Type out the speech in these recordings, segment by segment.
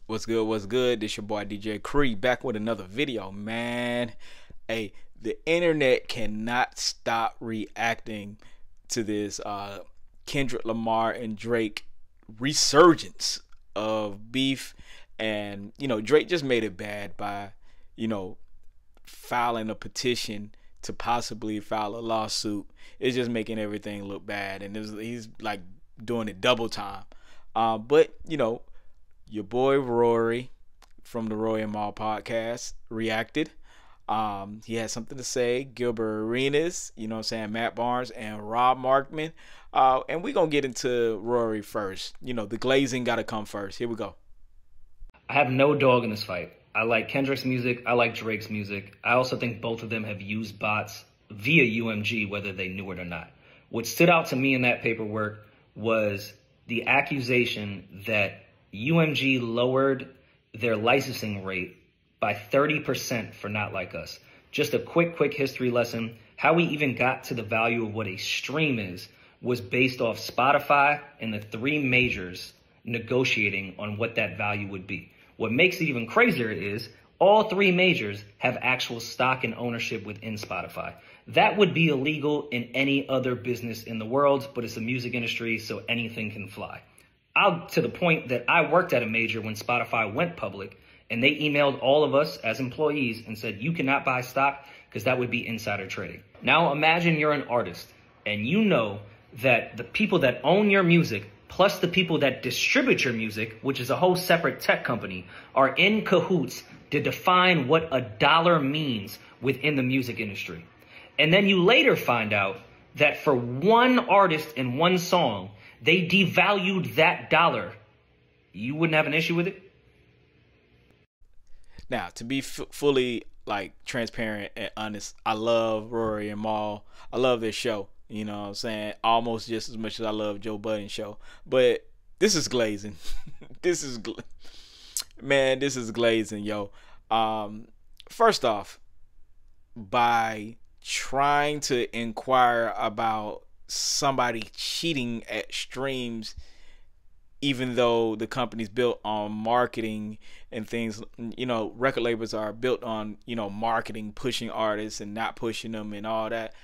What's good? What's good? This your boy DJ Cree back with another video, man. Hey, the internet cannot stop reacting to this Kendrick Lamar and Drake resurgence of beef. And, Drake just made it bad by, filing a petition to possibly file a lawsuit. It's just making everything look bad. And he's like doing it double time. But, your boy Rory from the Rory and Mal podcast reacted. He had something to say. Gilbert Arenas, Matt Barnes and Rob Markman. And we're going to get into Rory first. The glazing got to come first. Here we go. I have no dog in this fight. I like Kendrick's music. I like Drake's music. I also think both of them have used bots via UMG, whether they knew it or not. What stood out to me in that paperwork was the accusation that UMG lowered their licensing rate by 30% for Not Like Us. Just a quick history lesson. How we even got to the value of what a stream is was based off Spotify and the three majors negotiating on what that value would be. What makes it even crazier is all three majors have actual stock and ownership within Spotify. That would be illegal in any other business in the world, but it's a music industry, so anything can fly. To the point that I worked at a major when Spotify went public, and they emailed all of us as employees and said, you cannot buy stock because that would be insider trading. Now imagine you're an artist and you know that the people that own your music plus the people that distribute your music, which is a whole separate tech company, are in cahoots to define what a dollar means within the music industry. And then you later find out that for one artist and one song, they devalued that dollar. You wouldn't have an issue with it? Now, to be fully transparent and honest, I love Rory and Mal. I love their show. You know what I'm saying? Almost just as much as I love Joe Budden's show. But this is glazing. this is glazing, yo. First off, by trying to inquire about somebody cheating at streams, even though the company's built on marketing and things, record labels are built on, marketing, pushing artists and not pushing them and all that.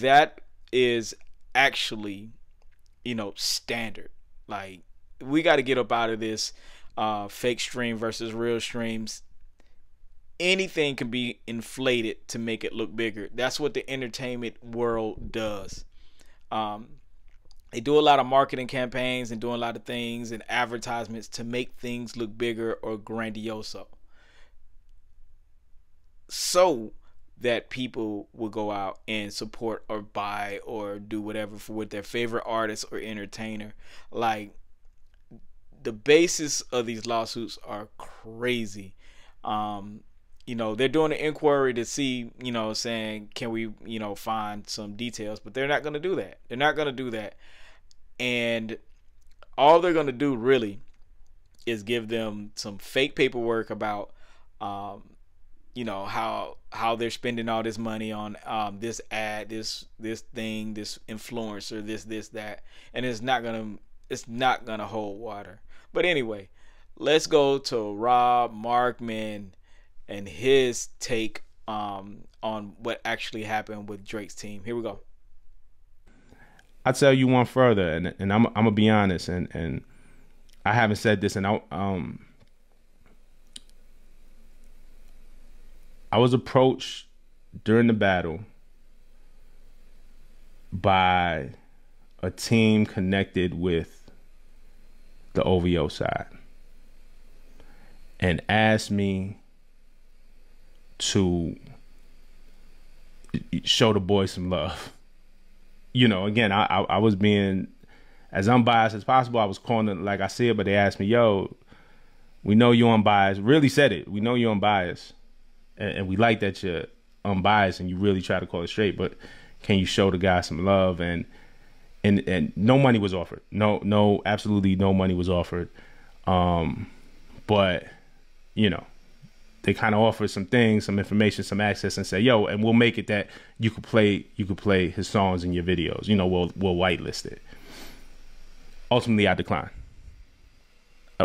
That is actually, standard. Like, we got to get up out of this fake stream versus real streams. Anything can be inflated to make it look bigger. That's what the entertainment world does. They do a lot of marketing campaigns and doing a lot of things and advertisements to make things look bigger or grandioso, so that people will go out and support or buy or do whatever with their favorite artist or entertainer. Like, the basis of these lawsuits are crazy. They're doing an inquiry to see, saying, can we, find some details, but they're not going to do that. They're not going to do that. And all they're going to do really is give them some fake paperwork about, how they're spending all this money on this ad, this thing, this influencer, this, that. And it's not going to hold water. But anyway, let's go to Rob Markman and his take on what actually happened with Drake's team. Here we go. I'll tell you one further, and I'm gonna be honest, and I haven't said this, and I was approached during the battle by a team connected with the OVO side and asked me to show the boys some love. Again, I was being as unbiased as possible. I was calling it like I see it, but they asked me, yo, we know you're unbiased. Really said it. We know you're unbiased. And we like that you're unbiased and you really try to call it straight, but can you show the guy some love? And no money was offered. No, absolutely no money was offered. But, they kind of offer some things, some information, some access, and say, yo, and we'll make it that you could play his songs in your videos. We'll whitelist it. Ultimately, I declined.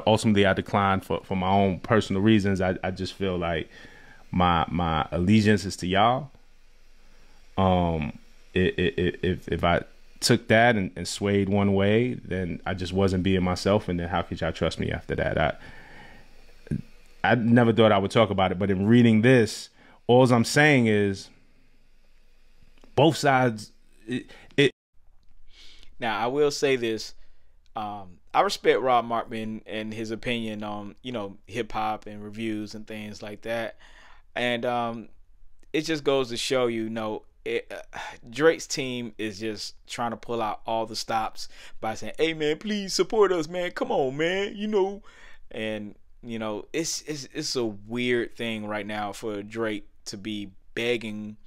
ultimately I declined for my own personal reasons. I just feel like my allegiance is to y'all. If I took that and swayed one way, then I just wasn't being myself, and then how could y'all trust me after that? I never thought I would talk about it, but in reading this, all I'm saying is both sides. Now, I will say this. I respect Rob Markman and his opinion on, hip hop and reviews and things like that. And it just goes to show Drake's team is just trying to pull out all the stops by saying, "Hey man, please support us, man. Come on, man." And it's a weird thing right now for Drake to be begging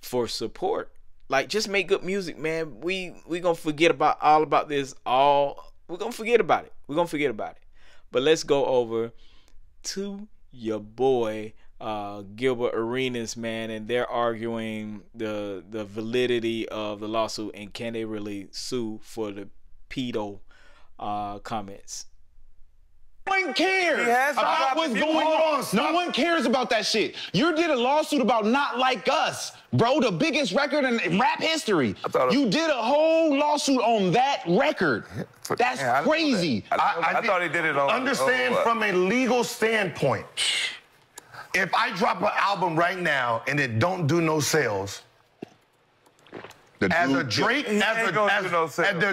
for support. Like, just make good music, man. We gonna forget about this. We're gonna forget about it. But let's go over to your boy Gilbert Arenas, man, and they're arguing the validity of the lawsuit and can they really sue for the pedo comments. No one cares about what's going on. No one cares about that shit. You did a lawsuit about Not Like Us, bro, the biggest record in rap history. You did a whole lawsuit on that record. That's crazy. I thought he did it on. Understand from a legal standpoint, if I drop an album right now and it don't do no sales, as the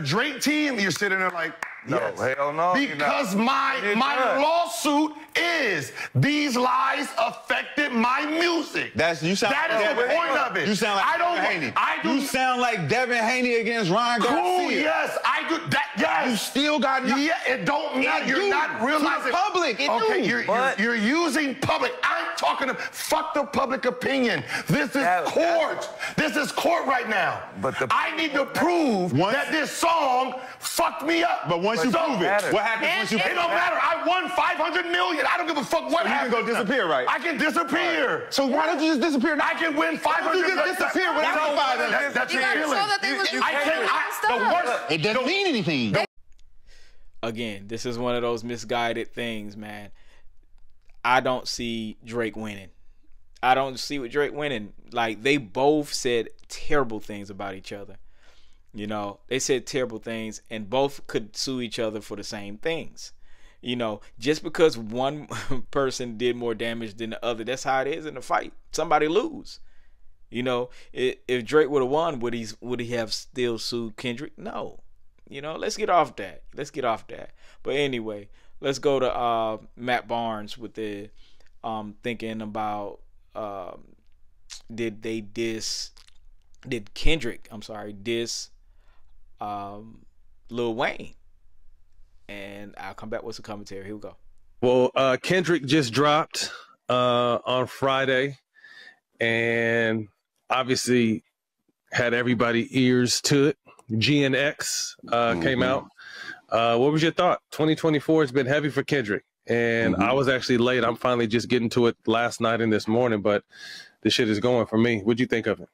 Drake team, you're sitting there like, yes. No, hell no. Because my lawsuit is these lies affected my music. That is the point of it. You sound like Devin Haney. You sound like Devin Haney against Ryan Garcia. Cool, yes, I do that. Yes, you still got. Yeah, it don't matter. You're not realizing. Public. Okay, you're using public. I'm talking to fuck the public opinion. This is court. This is court right now. But I need to prove that this song fucked me up. But once you prove it, what happens once you prove it? It don't matter. I won $500 million. I don't give a fuck what happens. You can go disappear, right? I can disappear. So why don't you just disappear now? I can win $500 million. You just disappear without $500. That's you your gotta feeling. show that they was The worst. It doesn't mean anything. Again, this is one of those misguided things, man. I don't see Drake winning. I don't see with Drake winning. Like, they both said terrible things about each other. They said terrible things, and both could sue each other for the same things. Just because one person did more damage than the other, that's how it is in a fight. Somebody lose. If Drake would have won, would he have still sued Kendrick? No. Let's get off that. But anyway, let's go to Matt Barnes with the thinking about did Kendrick diss Lil Wayne? And I'll come back with some commentary. Here we go. Well, Kendrick just dropped on Friday, and obviously had everybody ears to it. GNX came out. What was your thought? 2024 has been heavy for Kendrick, and I was actually late. I'm finally just getting to it last night and this morning, but this shit is going for me. What'd you think of it?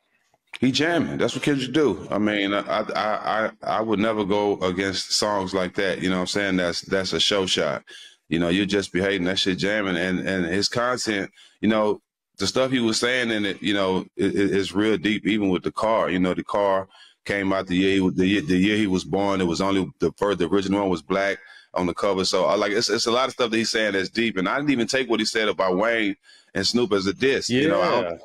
He jamming. That's what Kendrick do. I mean, I would never go against songs like that. You know what I'm saying? That's a show shot. You're just behaving. That shit jamming, and his content. The stuff he was saying in it. Is real deep. Even with the car. The car came out the year he was born. It was only the original one was black on the cover. So it's a lot of stuff that he's saying that's deep. And I didn't even take what he said about Wayne and Snoop as a diss. Yeah.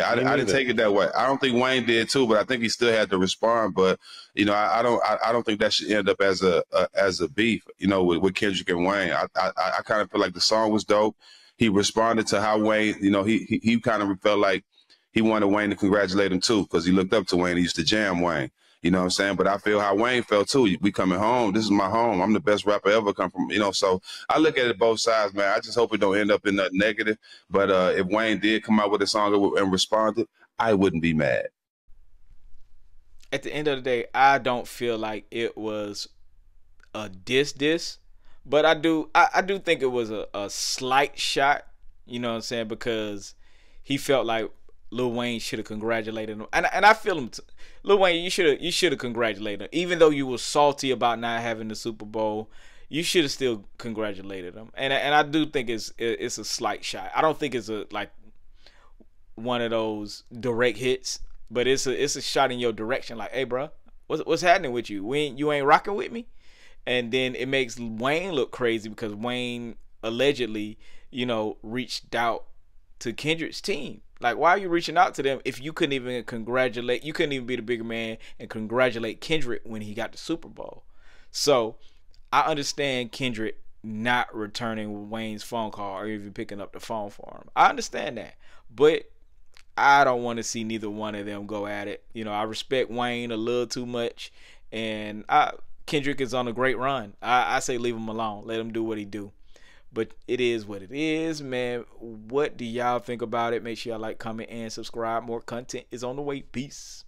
I didn't take it that way. I don't think Wayne did too, but I think he still had to respond. But I don't think that should end up as a beef. With Kendrick and Wayne. I kind of feel like the song was dope. He responded to how Wayne. He kind of felt like he wanted Wayne to congratulate him too, because he looked up to Wayne. He used to jam Wayne. You know what I'm saying? But I feel how Wayne felt too. We coming home. This is my home. I'm the best rapper ever come from, So I look at it both sides, man. I just hope it don't end up in nothing negative. But if Wayne did come out with a song and responded, I wouldn't be mad. At the end of the day, I don't feel like it was a diss, but I do think it was a slight shot. You know what I'm saying? Because he felt like Lil Wayne should have congratulated him, and I feel him. Lil Wayne, you should have congratulated him, even though you were salty about not having the Super Bowl. you should have still congratulated him. And I do think it's a slight shot. I don't think it's a like one of those direct hits, but it's a shot in your direction. Like, hey, bro, what's happening with you? You ain't rocking with me. And then it makes Wayne look crazy because Wayne allegedly, reached out to Kendrick's team. Like, why are you reaching out to them if you couldn't even congratulate? You couldn't even be the bigger man and congratulate Kendrick when he got the Super Bowl. So I understand Kendrick not returning Wayne's phone call or even picking up the phone for him. I understand that, but I don't want to see neither one of them go at it. I respect Wayne a little too much, and Kendrick is on a great run. I say leave him alone. Let him do what he do. But it is what it is, man. What do y'all think about it? Make sure y'all like, comment, and subscribe. More content is on the way. Peace.